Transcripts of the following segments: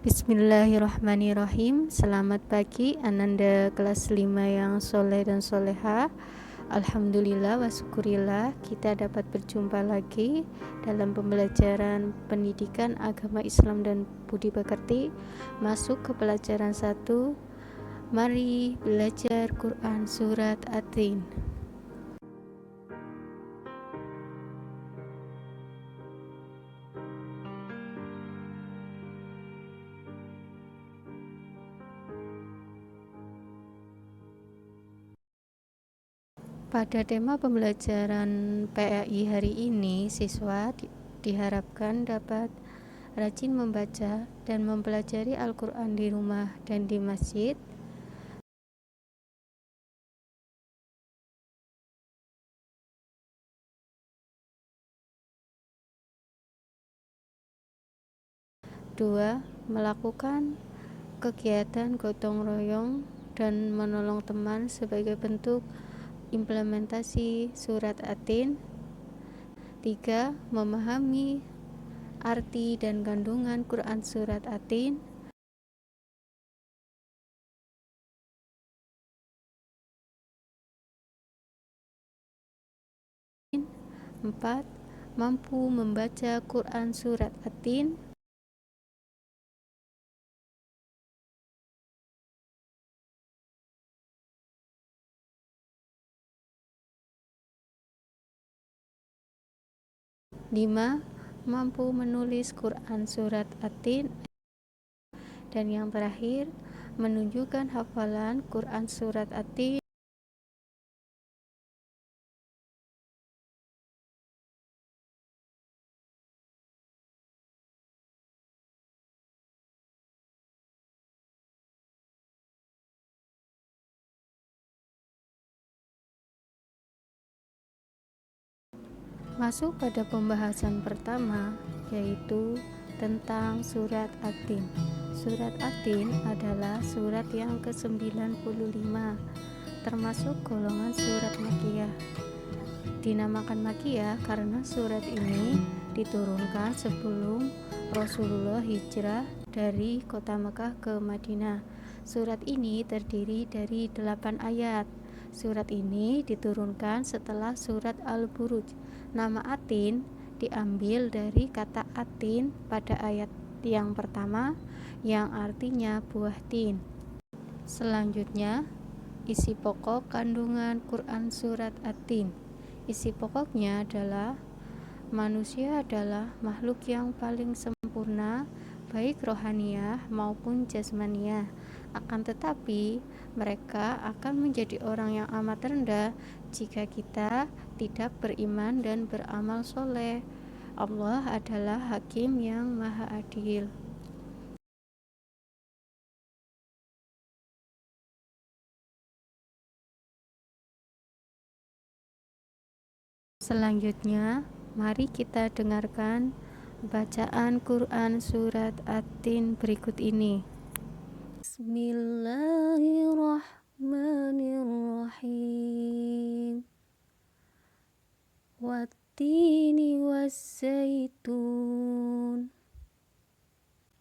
Bismillahirrahmanirrahim. Selamat pagi Ananda kelas 5 yang soleh dan soleha. Alhamdulillah wa syukurillah kita dapat berjumpa lagi dalam pembelajaran pendidikan agama Islam dan budi pekerti. Masuk ke pelajaran 1. Mari belajar Quran surat At-Tin. Pada tema pembelajaran PAI hari ini, siswa diharapkan dapat rajin membaca dan mempelajari Al-Quran di rumah dan di masjid. 2. Melakukan kegiatan gotong royong dan menolong teman sebagai bentuk implementasi surat At-Tin. 3. Memahami arti dan kandungan Quran surat At-Tin. 4. Mampu membaca Quran surat At-Tin. 5. Mampu menulis Quran surat At-Tin. Dan yang terakhir, menunjukkan hafalan Quran surat At-Tin. Masuk pada pembahasan pertama, yaitu tentang surat At-Tin. Surat At-Tin adalah surat yang ke-95, termasuk golongan surat Makkiyah. Dinamakan Makkiyah karena surat ini diturunkan sebelum Rasulullah hijrah dari kota Mekah ke Madinah. Surat ini terdiri dari 8 ayat. Surat ini diturunkan setelah surat Al-Buruj. Nama At-Tin diambil dari kata Atin pada ayat yang pertama yang artinya buah tin. Selanjutnya, isi pokok kandungan Quran surat At-Tin. Isi pokoknya adalah manusia adalah makhluk yang paling sempurna, baik rohaniah maupun jasmaniah. Akan tetapi, mereka akan menjadi orang yang amat rendah jika kita tidak beriman dan beramal soleh. Allah adalah Hakim yang Maha Adil. Selanjutnya, mari kita dengarkan bacaan Quran surat At-Tin berikut ini. Bismillahirrahmanirrahim. Wattini waszaitun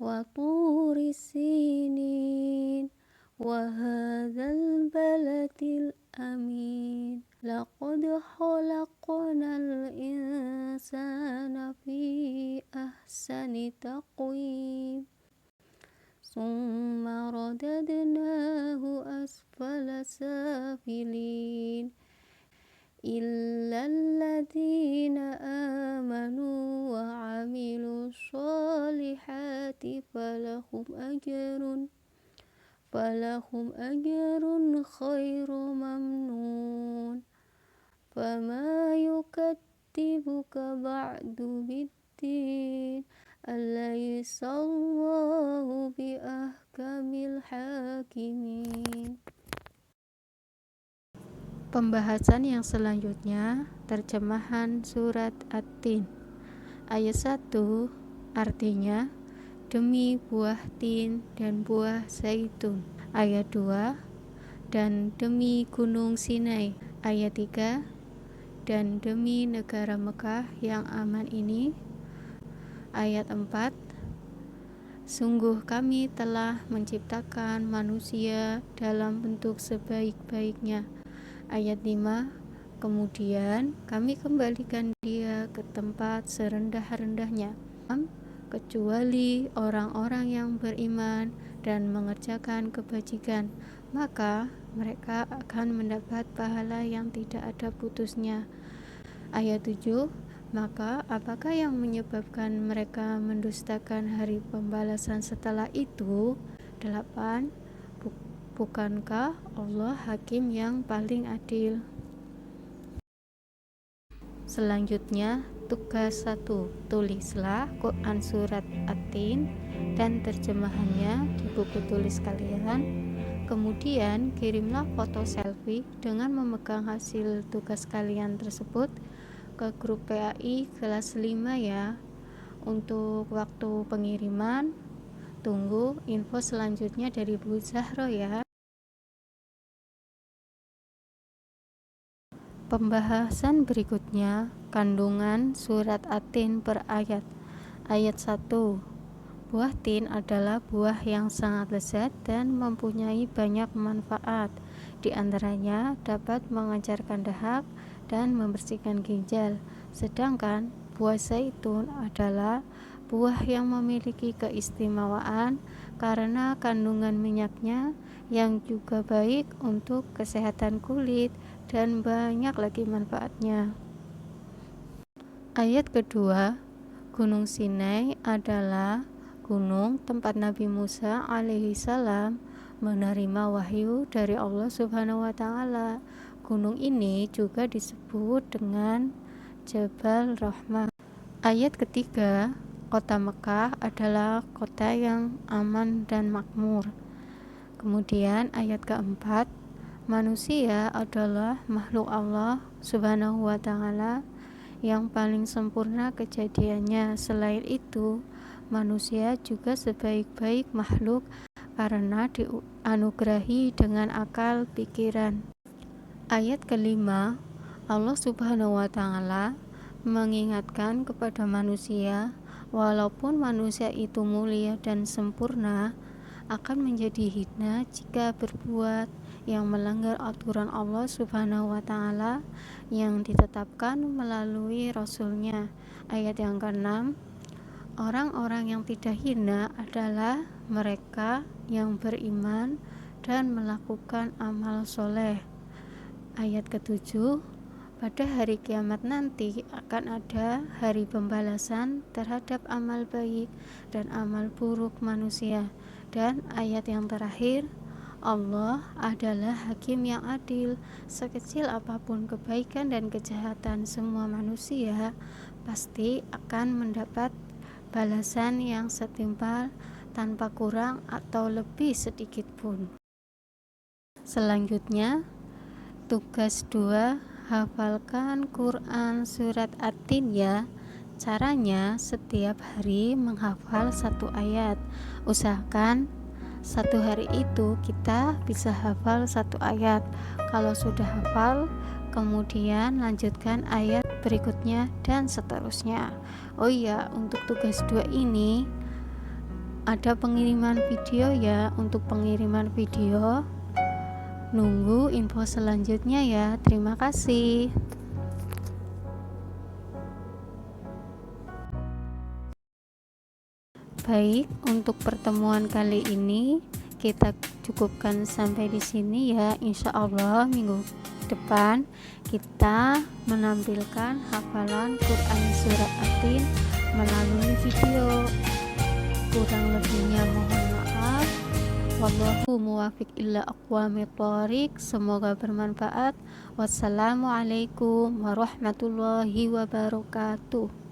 wa turi sinin wa hadzal baladil amin. Laqad khalaqnal insana fi ahsani taqwim. Summa radadnahu asfala safilin. Illal ladzina amanu wa amilus solihati falahum ajrun khairu mamnun. Fama yukadzibuka ba'du biddin. Alaysallahu bi ahkamil hakimin. Pembahasan yang selanjutnya, terjemahan surat At-Tin. Ayat 1 artinya demi buah tin dan buah zaitun. Ayat 2 dan demi gunung Sinai. Ayat 3 dan demi negara Mekah yang aman ini. Ayat 4 Sungguh kami telah menciptakan manusia dalam bentuk sebaik-baiknya. Ayat 5. Kemudian kami kembalikan dia ke tempat serendah-rendahnya, kecuali orang-orang yang beriman dan mengerjakan kebajikan, maka mereka akan mendapat pahala yang tidak ada putusnya. Ayat 7. Maka apakah yang menyebabkan mereka mendustakan hari pembalasan setelah itu? 8. Bukankah Allah hakim yang paling adil? Selanjutnya, tugas 1. Tulislah Quran Surat At-Tin dan terjemahannya di buku tulis kalian. Kemudian, kirimlah foto selfie dengan memegang hasil tugas kalian tersebut ke grup PAI kelas 5 ya. Untuk waktu pengiriman, tunggu info selanjutnya dari Bu Zahro ya. Pembahasan berikutnya, kandungan surat At-Tin per ayat. Ayat 1. Buah tin adalah buah yang sangat lezat dan mempunyai banyak manfaat. Di antaranya dapat mengancarkan dahak dan membersihkan ginjal. Sedangkan buah zaitun adalah buah yang memiliki keistimewaan karena kandungan minyaknya yang juga baik untuk kesehatan kulit dan banyak lagi manfaatnya. Ayat kedua, Gunung Sinai adalah gunung tempat Nabi Musa alaihissalam menerima wahyu dari Allah Subhanahu wa Ta'ala. Gunung ini juga disebut dengan Jabal Rahmah. Ayat ketiga, kota Mekah adalah kota yang aman dan makmur. Kemudian ayat keempat, manusia adalah makhluk Allah Subhanahu wa Ta'ala yang paling sempurna kejadiannya. Selain itu, manusia juga sebaik-baik makhluk karena dianugerahi dengan akal pikiran. Ayat kelima, Allah Subhanahu wa Ta'ala mengingatkan kepada manusia, walaupun manusia itu mulia dan sempurna, akan menjadi hina jika berbuat yang melanggar aturan Allah Subhanahu wa Ta'ala yang ditetapkan melalui Rasul-Nya. Ayat yang ke-6, orang-orang yang tidak hina adalah mereka yang beriman dan melakukan amal soleh. Ayat ke-7, pada hari kiamat nanti akan ada hari pembalasan terhadap amal baik dan amal buruk manusia. Dan ayat yang terakhir, Allah adalah hakim yang adil. Sekecil apapun kebaikan dan kejahatan semua manusia pasti akan mendapat balasan yang setimpal tanpa kurang atau lebih sedikit pun. Selanjutnya, tugas 2, hafalkan Quran surat At-Tin ya. Caranya setiap hari menghafal 1 ayat. Usahakan 1 hari itu kita bisa hafal 1 ayat. Kalau sudah hafal, kemudian lanjutkan ayat berikutnya dan seterusnya. Oh iya, untuk tugas 2 ini ada pengiriman video ya. Untuk pengiriman video nunggu info selanjutnya ya. Terima kasih. Baik, untuk pertemuan kali ini kita cukupkan sampai di sini ya. Insya Allah minggu depan kita menampilkan hafalan Quran surat At-Tin melalui video. Kurang lebihnya mohon maaf. Wallahu muwafiq illa aqwamit thoriq. Semoga bermanfaat. Wassalamualaikum warahmatullahi wabarakatuh.